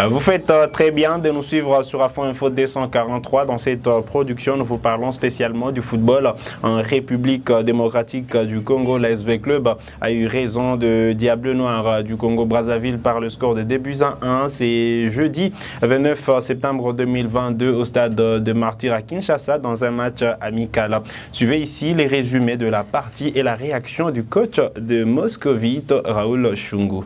Vous faites très bien de nous suivre sur Afro Info 243. Dans cette production, nous vous parlons spécialement du football en République démocratique du Congo. L'ASV Club a eu raison de Diable Noir du Congo-Brazzaville par le score de 2-1. C'est jeudi 29 septembre 2022 au stade de Martyr à Kinshasa dans un match amical. Suivez ici les résumés de la partie et la réaction du coach de Moscovite, Raoul Shungu.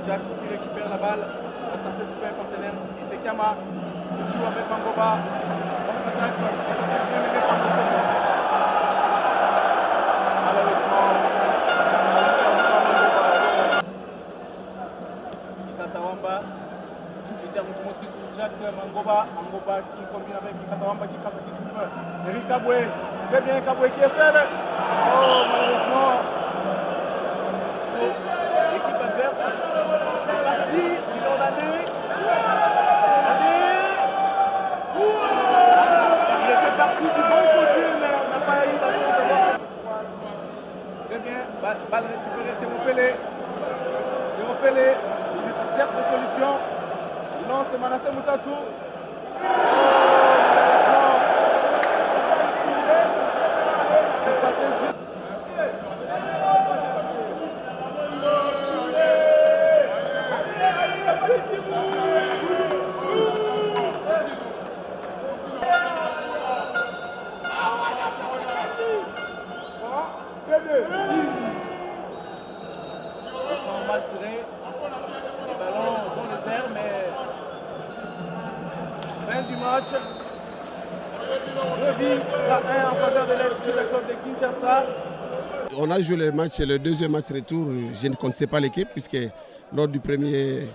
Jack qui récupère la balle, la tenter de faire un partenaire, et Dekama qui joue avec Mangoba, contre-attaque, bien mené par Mangoba. Malheureusement, Kasawamba, qui termine qui trouve Jack Mangoba, Mangoba qui combine avec Kasawamba qui trouve Eric Kaboué, très bien Kaboué qui essaie. Oh, malheureusement, l'équipe adverse. Il était parti du bon côté, mais on n'a pas eu la chance de voir ça. Très bien, balle récupérée, Théo Pelé, il cherche des solutions. Il lance Manasseh Moutatou. C'est passé juste. Mal tiré, les ballons dans les airs, mais fin du match. 2 buts à 1 en faveur de l'Est du club de Kinshasa. On a joué le match, le deuxième match retour, je ne connaissais pas l'équipe puisque lors du premier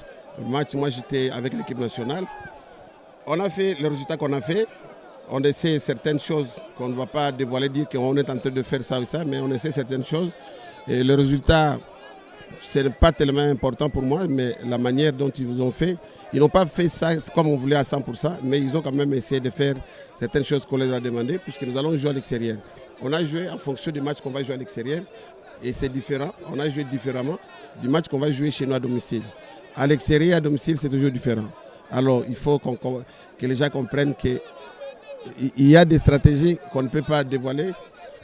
match, moi j'étais avec l'équipe nationale. On a fait le résultat qu'on a fait. On essaie certaines choses qu'on ne va pas dévoiler, dire qu'on est en train de faire ça ou ça, mais on essaie certaines choses. Et le résultat, ce n'est pas tellement important pour moi, mais la manière dont ils vous ont fait, ils n'ont pas fait ça comme on voulait à 100%, mais ils ont quand même essayé de faire certaines choses qu'on les a demandées, puisque nous allons jouer à l'extérieur. On a joué en fonction du match qu'on va jouer à l'extérieur, et c'est différent. On a joué différemment du match qu'on va jouer chez nous à domicile. À l'extérieur, à domicile, c'est toujours différent. Alors, il faut que les gens comprennent qu'il y a des stratégies qu'on ne peut pas dévoiler.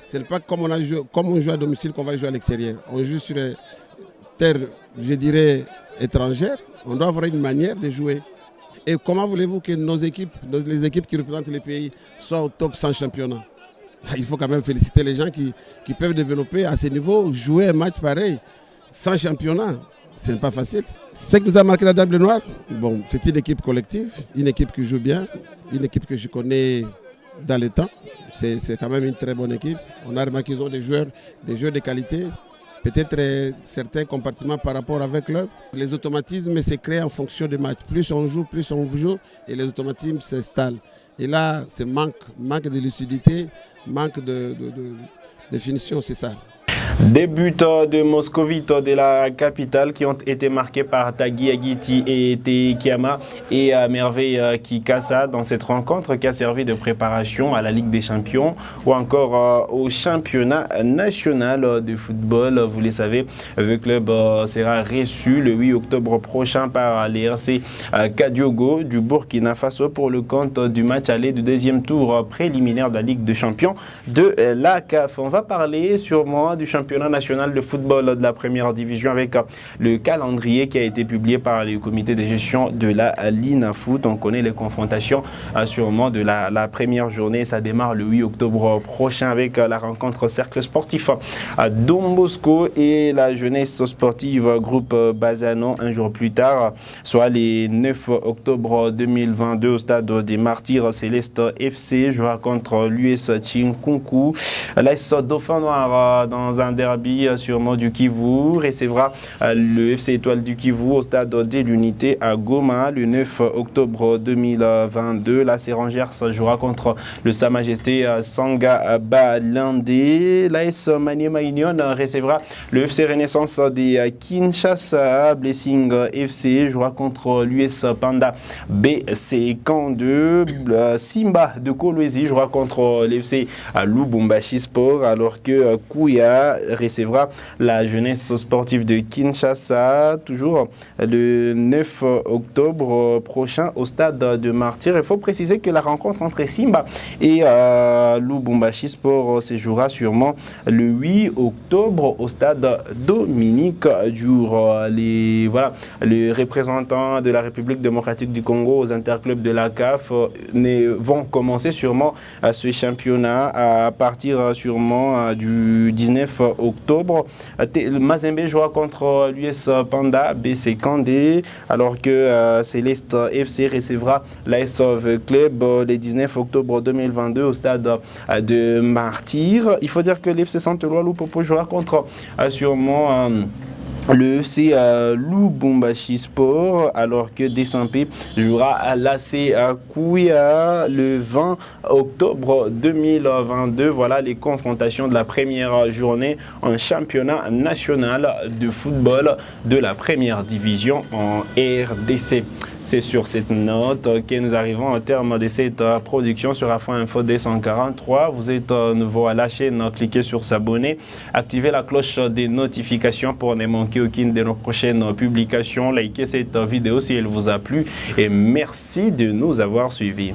Ce n'est pas comme on joue à domicile qu'on va jouer à l'extérieur. On joue sur les terres, je dirais, étrangères. On doit avoir une manière de jouer. Et comment voulez-vous que nos équipes, les équipes qui représentent les pays, soient au top 100 championnat? Il faut quand même féliciter les gens qui peuvent développer à ce niveau, jouer un match pareil, sans championnat. Ce n'est pas facile. Ce qui nous a marqué la Diable Noire, bon, c'est une équipe collective, une équipe qui joue bien, une équipe que je connais dans le temps. C'est quand même une très bonne équipe. On a remarqué qu'ils ont des joueurs de qualité. Peut-être certains compartiments par rapport avec l'autre. Les automatismes se créent en fonction des matchs. Plus on joue et les automatismes s'installent. Et là, c'est manque de lucidité, manque de définition, c'est ça. Des buts de Moscovite de la capitale qui ont été marqués par Tagui Agiti et Tekiama et Merveille Kikassa dans cette rencontre qui a servi de préparation à la Ligue des Champions ou encore au championnat national de football. Vous le savez, le club sera reçu le 8 octobre prochain par les RC Kadiogo du Burkina Faso pour le compte du match aller du deuxième tour préliminaire de la Ligue des Champions de la CAF. On va parler sûrement du championnat national de football de la première division avec le calendrier qui a été publié par le comité de gestion de la Linafoot. On connaît les confrontations sûrement de la première journée. Ça démarre le 8 octobre prochain avec la rencontre cercle sportif à Don Bosco et la jeunesse sportive groupe Bazanon un jour plus tard, soit les 9 octobre 2022 au stade des Martyrs Céleste FC jouera contre l'US Chinkunku. L'AS Dauphin Noir dans un derby sûrement du Kivu recevra le FC Étoile du Kivu au stade de l'Unité à Goma le 9 octobre 2022. La Sérangère jouera contre le Sa Majesté Sanga Balindé. L'AS Maniema Union recevra le FC Renaissance des Kinshasa. Blessing FC jouera contre l'US Panda BC Camp 2. Simba de Kolwezi jouera contre l'FC Lubumbashi Sport alors que Kouya recevra la jeunesse sportive de Kinshasa toujours le 9 octobre prochain au stade de Martyrs. Il faut préciser que la rencontre entre Simba et Lubumbashi Sport se jouera sûrement le 8 octobre au stade Dominique Diour. Les représentants de la République démocratique du Congo aux interclubs de la CAF vont commencer sûrement ce championnat à partir sûrement du 19 octobre. Mazembe jouera contre l'US Panda BC Kandé alors que Céleste FC recevra l'AS Club le 19 octobre 2022 au stade de Martyrs. Il faut dire que l'FC Saint-Éloi Lupopo jouera contre sûrement le FC Lubumbashi Sport alors que Desampé jouera à l'AC Kouya le 20 octobre 2022. Voilà les confrontations de la première journée en championnat national de football de la première division en RDC. C'est sur cette note que nous arrivons au terme de cette production sur Afro Info 243. Vous êtes nouveau à la chaîne, cliquez sur s'abonner, activez la cloche des notifications pour ne manquer aucune de nos prochaines publications. Likez cette vidéo si elle vous a plu et merci de nous avoir suivis.